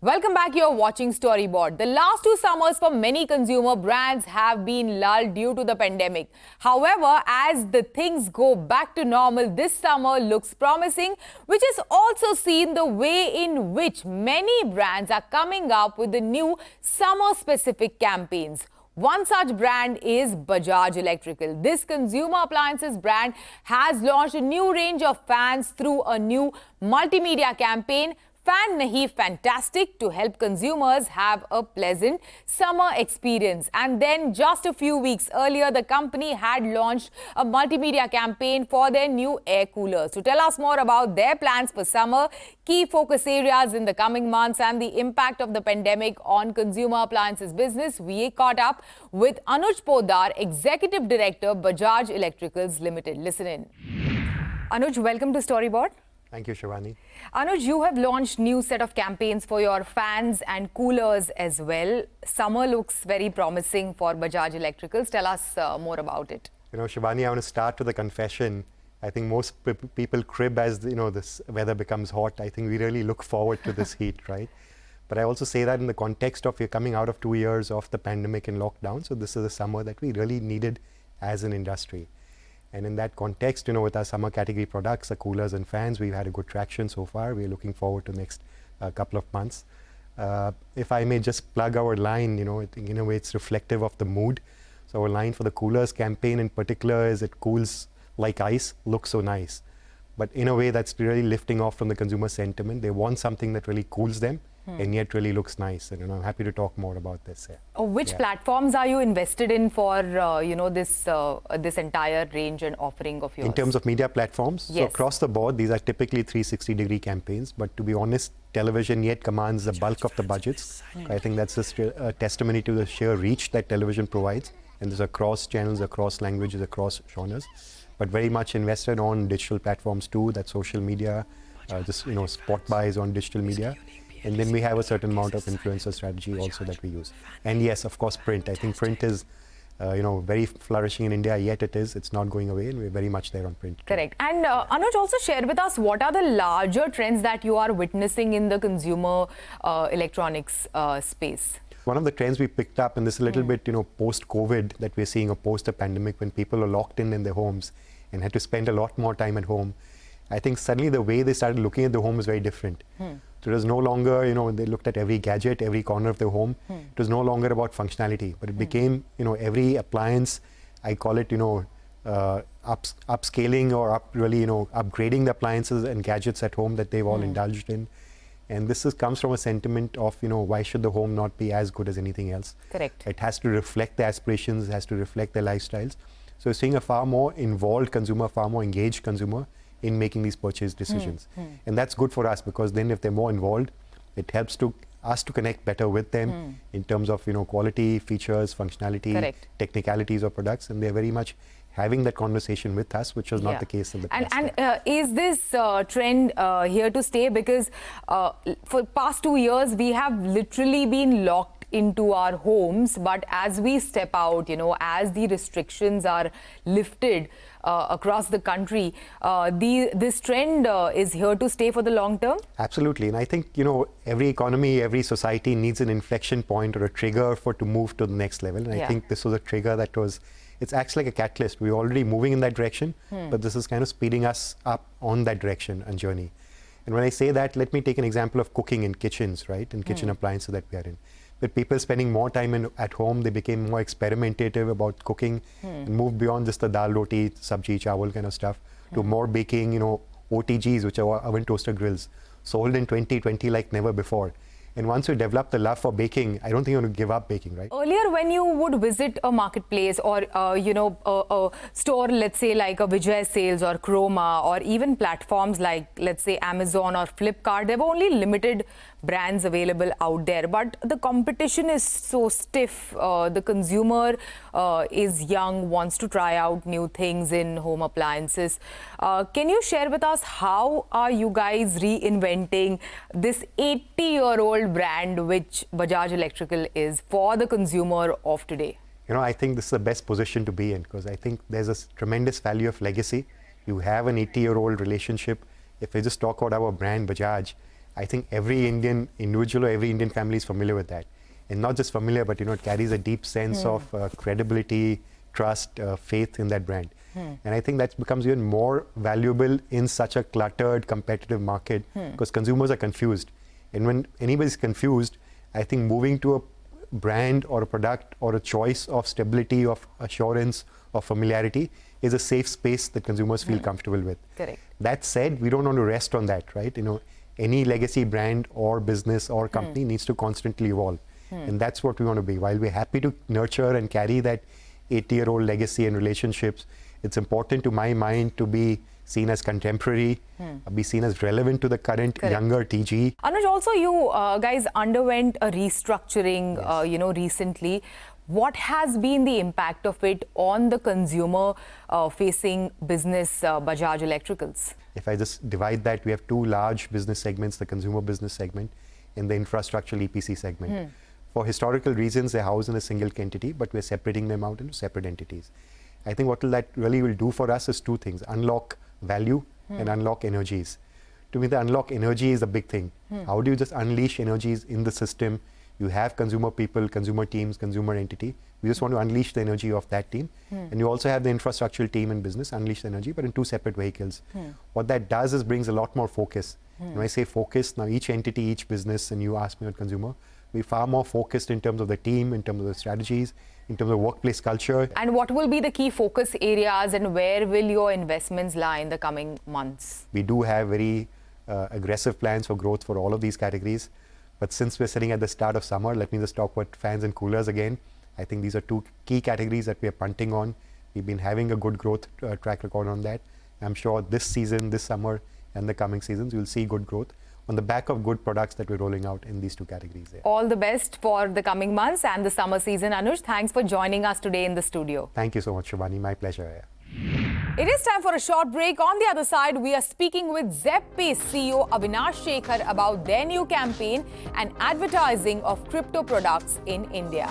Welcome back. You're watching Storyboard. The last two summers for many consumer brands have been lulled due to the pandemic. However, as the things go back to normal, this summer looks promising, which is also seen the way in which many brands are coming up with the new summer-specific campaigns. One such brand is Bajaj Electrical. This consumer appliances brand has launched a new range of fans through a new multimedia campaign, Fan Nahi Fantastic, to help consumers have a pleasant summer experience. And then just a few weeks earlier, the company had launched a multimedia campaign for their new air coolers. To tell us more about their plans for summer, key focus areas in the coming months and the impact of the pandemic on consumer appliances business, we caught up with Anuj Poddar, Executive Director, Bajaj Electricals Limited. Listen in. Anuj, welcome to Storyboard. Thank you, Shivani. Anuj, you have launched new set of campaigns for your fans and coolers as well. Summer looks very promising for Bajaj Electricals. Tell us more about it. You know, Shivani, I want to start with a confession. I think most people crib as, this weather becomes hot. I think we really look forward to this heat, right? But I also say that in the context of you're coming out of 2 years of the pandemic and lockdown. So this is a summer that we really needed as an industry. And in that context, with our summer category products, the coolers and fans, we've had a good traction so far. We're looking forward to the next couple of months. If I may just plug our line, I think in a way it's reflective of the mood. So our line for the coolers campaign in particular is it cools like ice, looks so nice. But in a way that's really lifting off from the consumer sentiment. They want something that really cools them and yet really looks nice. And I'm happy to talk more about this. Which platforms are you invested in for, this entire range and offering of yours? In terms of media platforms? Yes. So across the board, these are typically 360-degree campaigns. But to be honest, television yet commands the bulk of the budgets. I think that's just a testimony to the sheer reach that television provides. And there's across channels, across languages, across genres. But very much invested on digital platforms too, that's social media, spot buys on digital media. And then we have a certain amount of influencer strategy also that we use. And yes, of course, print. I think print is, very flourishing in India, yet it's not going away, and we're very much there on print. Correct. And Anuj, also share with us what are the larger trends that you are witnessing in the consumer electronics space? One of the trends we picked up, and this is a little bit, post-COVID that we're seeing, or post a pandemic, when people are locked in their homes and had to spend a lot more time at home. I think suddenly the way they started looking at the home is very different. So it was no longer, they looked at every gadget, every corner of their home. It was no longer about functionality, but it became, every appliance, I call it, upscaling or upgrading the appliances and gadgets at home that they've all indulged in. And this comes from a sentiment of, why should the home not be as good as anything else? Correct. It has to reflect their aspirations, it has to reflect their lifestyles. So we're seeing a far more involved consumer, far more engaged consumer in making these purchase decisions. And that's good for us, because then if they're more involved, it helps us to connect better with them in terms of quality, features, functionality, Correct. technicalities of products, and they're very much having that conversation with us, which was not the case in the past. And is this trend here to stay? Because for past 2 years, we have literally been locked into our homes, but as we step out, as the restrictions are lifted across the country, this trend is here to stay for the long term? Absolutely. And I think, every economy, every society needs an inflection point or a trigger to move to the next level. And I think this was a trigger that it acts like a catalyst. We're already moving in that direction, but this is kind of speeding us up on that direction and journey. And when I say that, let me take an example of cooking in kitchens, right? In kitchen appliances that we are in. With people spending more time at home, they became more experimentative about cooking and moved beyond just the dal, roti, sabji, chawal kind of stuff to more baking, OTGs, which are oven toaster grills, sold in 2020 like never before. And once you develop the love for baking, I don't think you're going to give up baking, right? Earlier, when you would visit a marketplace or, a store, let's say like a Bajaj Sales or Chroma, or even platforms like, let's say, Amazon or Flipkart, there were only limited brands available out there. But the competition is so stiff. The consumer is young, wants to try out new things in home appliances. Can you share with us how are you guys reinventing this 80-year-old brand which Bajaj Electrical is for the consumer of today? I think this is the best position to be in, because I think there's a tremendous value of legacy. You have an 80-year-old relationship. If we just talk about our brand Bajaj, I think every Indian individual or every Indian family is familiar with that. And not just familiar, but it carries a deep sense of credibility, trust, faith in that brand. And I think that becomes even more valuable in such a cluttered, competitive market because consumers are confused. And when anybody's confused, I think moving to a brand or a product or a choice of stability, of assurance, of familiarity is a safe space that consumers feel comfortable with. Correct. That said, we don't want to rest on that, right? Any legacy brand or business or company needs to constantly evolve. And that's what we want to be. While we're happy to nurture and carry that 80-year-old legacy and relationships, it's important to my mind to be seen as contemporary, be seen as relevant to the current younger TG. Anuj, also you guys underwent a restructuring, recently. What has been the impact of it on the consumer-facing business, Bajaj Electricals? If I just divide that, we have two large business segments, the consumer business segment and the infrastructural EPC segment. For historical reasons, they're housed in a single entity, but we're separating them out into separate entities. I think what that really will do for us is two things: unlock value and unlock energies. To me, the unlock energy is a big thing. How do you just unleash energies in the system? You have consumer people, consumer teams, consumer entity. We just want to unleash the energy of that team. And you also have the infrastructural team in business, unleash the energy, but in two separate vehicles. What that does is brings a lot more focus. When I say focus, now each entity, each business, and you ask me about consumer, we're far more focused in terms of the team, in terms of the strategies, in terms of workplace culture. And what will be the key focus areas and where will your investments lie in the coming months? We do have very aggressive plans for growth for all of these categories. But since we're sitting at the start of summer, let me just talk about fans and coolers again. I think these are two key categories that we are punting on. We've been having a good growth track record on that. I'm sure this season, this summer, and the coming seasons, you'll see good growth on the back of good products that we're rolling out in these two categories there. All the best for the coming months and the summer season. Anuj, thanks for joining us today in the studio. Thank you so much, Shubhani. My pleasure. It is time for a short break. On the other side, we are speaking with Zeppa's CEO Avinash Shekhar about their new campaign and advertising of crypto products in India.